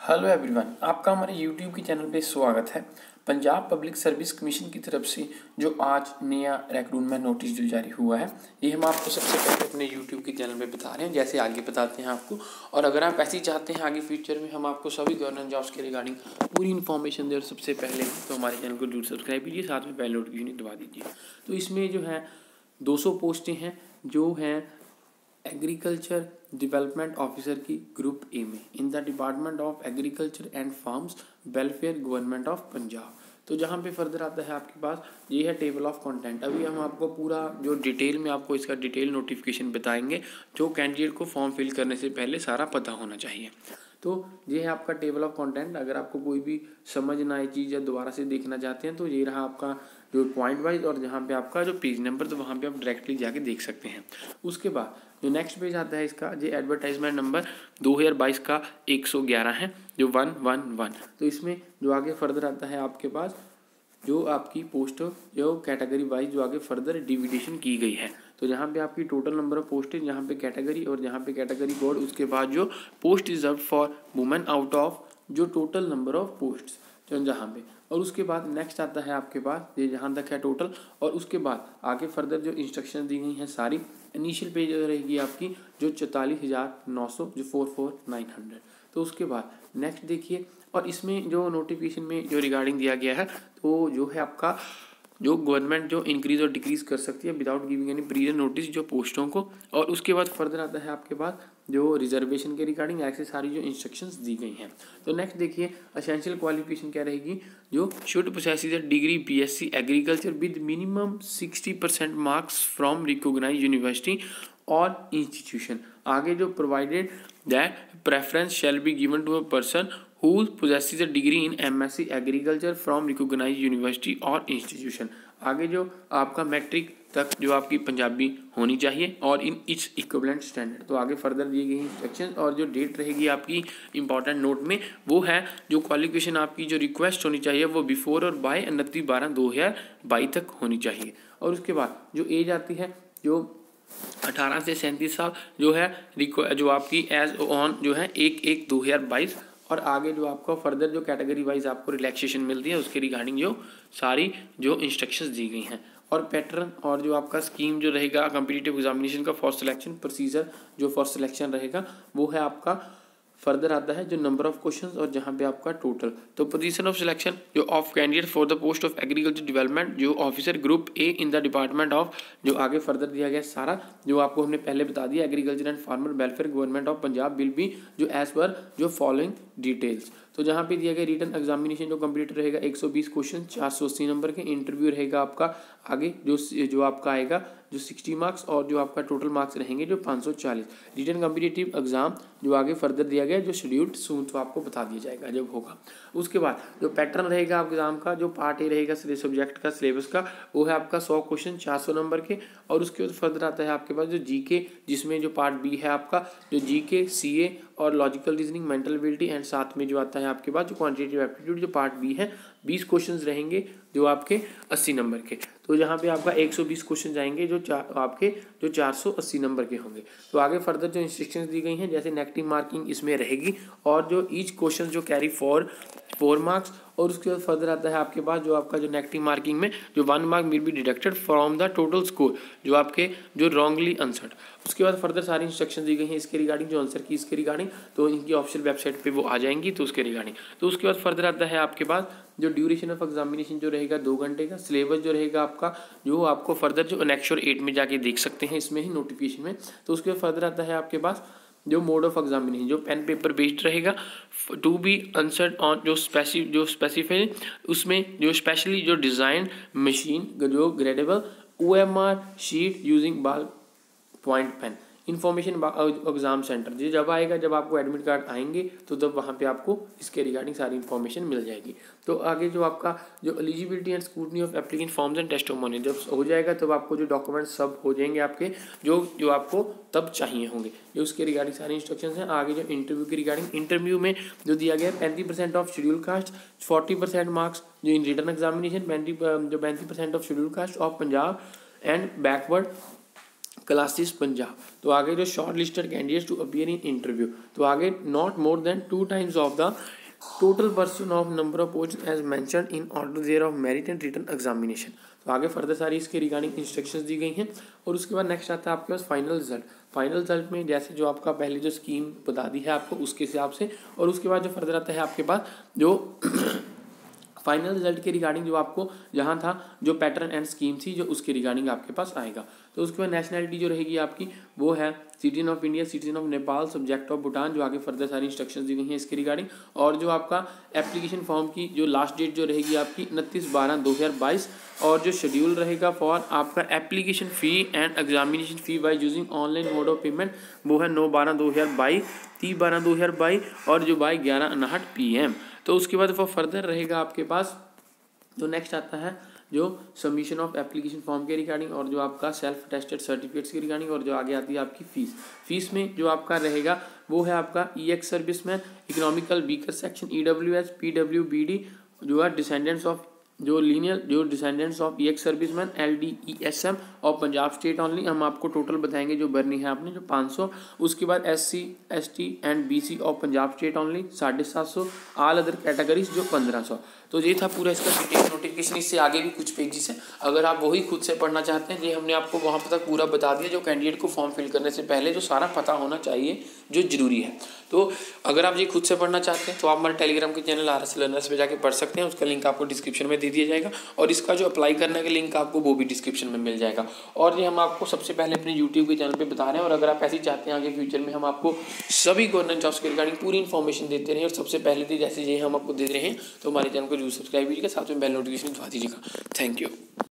Hello everyone, आपका हमारे YouTube के चैनल पे स्वागत है। पंजाब पब्लिक सर्विस कमीशन की तरफ से जो आज नया रिक्रूटमेंट नोटिस जो जारी हुआ है, ये हम आपको सबसे पहले अपने यूट्यूब के चैनल पे बता रहे हैं, जैसे आगे बताते हैं आपको। और अगर आप ऐसे ही चाहते हैं आगे फ्यूचर में हम आपको सभी गवर्नमेंट जॉब्स के रिगार्डिंग पूरी इन्फॉर्मेशन दें और सबसे पहले, तो हमारे चैनल को जरूर सब्सक्राइब कीजिए, साथ में बेल नोटिफिकेशन दबा दीजिए। तो इसमें जो है 200 पोस्टें हैं जो हैं एग्रीकल्चर डेवलपमेंट ऑफिसर की ग्रुप ए में इन the department of agriculture and farms welfare government of Punjab. तो जहाँ पे फर्दर आता है आपके पास, ये है टेबल ऑफ कंटेंट। अभी हम आपको पूरा जो डिटेल में आपको इसका डिटेल नोटिफिकेशन बताएंगे, जो कैंडिडेट को फॉर्म फिल करने से पहले सारा पता होना चाहिए। तो ये है आपका टेबल ऑफ कंटेंट। अगर आपको कोई भी समझ ना आए चीज़ या दोबारा से देखना चाहते हैं तो ये रहा आपका जो पॉइंट वाइज, और जहाँ पे आपका जो पेज नंबर, तो वहाँ पे आप डायरेक्टली जाके देख सकते हैं। उसके बाद जो नेक्स्ट पेज आता है इसका, ये एडवर्टाइजमेंट नंबर 2022 का 111 है, जो 111। तो इसमें जो आगे फर्दर आता है आपके पास, जो आपकी पोस्ट जो कैटेगरी वाइज जो आगे फर्दर डिविडेशन की गई है। तो जहाँ पे आपकी टोटल नंबर ऑफ पोस्ट है, जहाँ पे कैटेगरी और जहाँ पे कैटेगरी कोड, उसके बाद जो post reserve for women out of जो टोटल नंबर ऑफ पोस्ट जहाँ पे, और उसके बाद नेक्स्ट आता है आपके पास, ये जहाँ तक है टोटल। और उसके बाद आगे फर्दर जो इंस्ट्रक्शन दी गई हैं सारी, इनिशियल पेज रहेगी आपकी जो 44,900 जो 44,900। तो उसके बाद नेक्स्ट देखिए, और इसमें जो नोटिफिकेशन में जो रिगार्डिंग दिया गया है, तो जो है आपका जो गवर्नमेंट जो इंक्रीज और डिक्रीज कर सकती है without giving any previous notice जो पोस्टों को। और उसके बाद फर्दर आता है आपके पास जो रिजर्वेशन के रिगार्डिंग ऐसे सारी जो इंस्ट्रक्शंस दी गई हैं। तो नेक्स्ट देखिए, एसेंशियल क्वालिफिकेशन क्या रहेगी, जो should possess degree BSc agriculture with minimum 60% marks from recognised university और इंस्टीट्यूशन। आगे जो provided that preference shall be given to a person who possesses a degree in MSc Agriculture from recognized university और institution। आगे जो आपका matric तक जो आपकी पंजाबी होनी चाहिए और इन इट्स इक्विवेलेंट स्टैंडर्ड। तो आगे फर्दर दी गई इंस्ट्रक्शन, और जो डेट रहेगी आपकी इंपॉर्टेंट नोट में, वो है जो क्वालिफिकेशन आपकी जो रिक्वेस्ट होनी चाहिए वो बिफोर और बाय 29/12/2022 तक होनी चाहिए। और उसके बाद जो एज आती है, जो 18 से 37 साल जो है जो आपकी एज ऑन जो है 1/1/2022। और आगे जो आपको फर्दर जो कैटेगरी वाइज आपको रिलैक्सेशन मिलती है, उसके रिगार्डिंग जो सारी जो इंस्ट्रक्शंस दी गई हैं। और पैटर्न और जो आपका स्कीम जो रहेगा कॉम्पिटिटिव एग्जामिनेशन का फॉर सिलेक्शन प्रोसीजर, जो फॉर सिलेक्शन रहेगा वो है आपका फर्दर आता है जो नंबर ऑफ क्वेश्चंस और जहाँ पे आपका टोटल। तो पोजीशन ऑफ सिलेक्शन जो of candidate for the post of agriculture development जो officer group A in the department of, जो आगे फर्दर दिया गया सारा जो आपको हमने पहले बता दिया, agriculture and farmer welfare government of Punjab will be जो एज पर जो फॉलोइंग डिटेल्स। तो जहाँ पे दिया गया रिटन एग्जामिनेशन जो कंप्लीट रहेगा 120 क्वेश्चन 480 नंबर के। इंटरव्यू रहेगा आपका आगे जो आपका आएगा जो 60 मार्क्स, और जो आपका टोटल मार्क्स रहेंगे जो 540। रिटन कॉम्पिटिटिव एग्जाम जो आगे फर्दर दिया गया जो शेड्यूल्ड सून, तो आपको बता दिया जाएगा जब होगा। उसके बाद जो पैटर्न रहेगा आपके एग्जाम का, जो पार्ट ए रहेगा सब्जेक्ट का सिलेबस का, वो है आपका 100 क्वेश्चन 400 नंबर के। और उसके बाद फर्दर आता है आपके पास जो जीके, जिसमें जो पार्ट बी है आपका जो जीके सीए और logical reasoning mental ability, and साथ में जो आता है आपके पास जो क्वांटिटेटिव एप्टीट्यूड जो पार्ट बी है 20 क्वेश्चंस रहेंगे जो आपके 80 नंबर के। तो यहाँ पे आपका 120 क्वेश्चन जाएंगे जो आपके जो 480 नंबर के होंगे। तो आगे फर्दर जो इंस्ट्रक्शंस दी गई हैं, जैसे नेगेटिव मार्किंग इसमें रहेगी, और जो ईच क्वेश्चन जो कैरी 4 मार्क्स। और उसके बाद फर्दर आता है आपके पास जो आपका जो नेगेटिव मार्किंग में जो 1 mark will be deducted from the total score जो आपके जो रॉन्गली आंसर्ड। उसके बाद फर्दर सारी इंस्ट्रक्शन दी गई हैं इसके रिगार्डिंग, जो आंसर की इसके रिगार्डिंग, तो इनकी ऑफिशियल वेबसाइट पे वो आ जाएंगी, तो उसके रिगार्डिंग। तो उसके बाद फर्दर आता है आपके पास जो ड्यूरेशन ऑफ एग्जामिनेशन जो रहेगा 2 घंटे का। सिलेबस जो रहेगा आपका जो आपको फर्दर जो एनेक्सर 8 में जाके देख सकते हैं इसमें ही नोटिफिकेशन में। तो उसके बाद फर्दर आता है आपके पास जो मोड ऑफ एग्जामिनेशन जो पेन पेपर बेस्ड रहेगा टू बी आंसर्ड ऑन जो स्पेसिफाई उसमें जो स्पेशली जो डिज़ाइन मशीन जो gradable OMR sheet using ball point pen information exam centre. जी जब आएगा, जब आपको एडमिट कार्ड आएंगे तो तब वहाँ पे आपको इसके रिगार्डिंग सारी इन्फॉर्मेशन मिल जाएगी। तो आगे जो आपका जो eligibility and scrutiny of applicant forms and testimonial जब हो जाएगा, तब आपको जो डॉक्यूमेंट्स सब हो जाएंगे आपके जो आपको तब चाहिए होंगे, जो उसके रिगार्डिंग सारी इंस्ट्रक्शंस हैं। आगे जो इंटरव्यू की रिगार्डिंग, इंटरव्यू में जो दिया गया है 35% ऑफ शेड्यूल कास्ट, 40% मार्क्स जो in written examination, 35% of scheduled caste of Punjab and backward classes Punjab. तो आगे जो shortlisted candidates to appear in interview, तो आगे not more than 2 times of the total person of number of post as mention in order thereof merit and written examination. तो आगे further सारी इसके regarding instructions दी गई हैं। और उसके बाद नेक्स्ट आता है आपके पास फाइनल रिजल्ट। फाइनल रिजल्ट में जैसे जो आपका पहले जो स्कीम बता दी है आपको उसके हिसाब से, और उसके बाद जो फर्दर आता है आपके पास जो फाइनल रिजल्ट के रिगार्डिंग जो आपको जहाँ था जो पैटर्न एंड स्कीम थी जो उसके रिगार्डिंग आपके पास आएगा। तो उसके बाद नेशनैलिटी जो रहेगी आपकी वो है citizen of India, citizen of Nepal, subject of Bhutan, जो आगे फर्दर सारी इंस्ट्रक्शंस दी गई हैं इसके रिगार्डिंग। और जो आपका एप्लीकेशन फॉर्म की जो लास्ट डेट जो रहेगी आपकी 29/12/2022, और जो शेड्यूल रहेगा फॉर आपका application fee and examination fee by using online mode of payment वो है 9/12/2022, 30/12/2022 और जो बाय 11:59 PM। तो उसके बाद वो फर्दर रहेगा आपके पास जो नेक्स्ट आता है जो सबमिशन ऑफ एप्लीकेशन फॉर्म के रिगार्डिंग, और जो आपका सेल्फ अटेस्टेड सर्टिफिकेट्स के रिगार्डिंग, और जो आगे आती है आपकी फीस में जो आपका रहेगा वो है आपका EX serviceman, economical weaker section EWS, PWBD जो है डिसेंडेंट्स ऑफ जो लीनियर जो descendants of EX serviceman LDESM और पंजाब स्टेट ओनली। हम आपको टोटल बताएंगे जो भरनी है आपने जो 500। उसके बाद SC ST and BC of Punjab state only 750, all other categories जो 1500। तो ये था पूरा इसका डिटेल नोटिफिकेशन। इससे आगे भी कुछ पेजेस हैं, अगर आप वही खुद से पढ़ना चाहते हैं ये हमने आपको वहाँ पर तक पूरा बता दिया जो कैंडिडेट को फॉर्म फिल करने से पहले जो सारा पता होना चाहिए जो जरूरी है। तो अगर आप ये खुद से पढ़ना चाहते हैं तो आप हमारे टेलीग्राम के चैनल RS लर्नर्स पे जाके पढ़ सकते हैं, उसका लिंक आपको डिस्क्रिप्शन में दे दिया जाएगा, और इसका जो अप्लाई करने का लिंक आपको वो भी डिस्क्रिप्शन में मिल जाएगा। और ये हम आपको सबसे पहले अपने यूट्यूब के चैनल पे बता रहे हैं, और अगर आप ऐसे ही चाहते हैं आगे फ्यूचर में हम आपको सभी गवर्नमेंट जॉब्स के रिगार्डिंग पूरी इन्फॉर्मेशन देते रहे और सबसे पहले थी जैसे ये हम आपको दे रहे हैं, तो हमारे चैनल को जरूर सब्सक्राइब कीजिएगा, साथ में बेल नोटिफिकेशन दबा दीजिएगा। Thank you.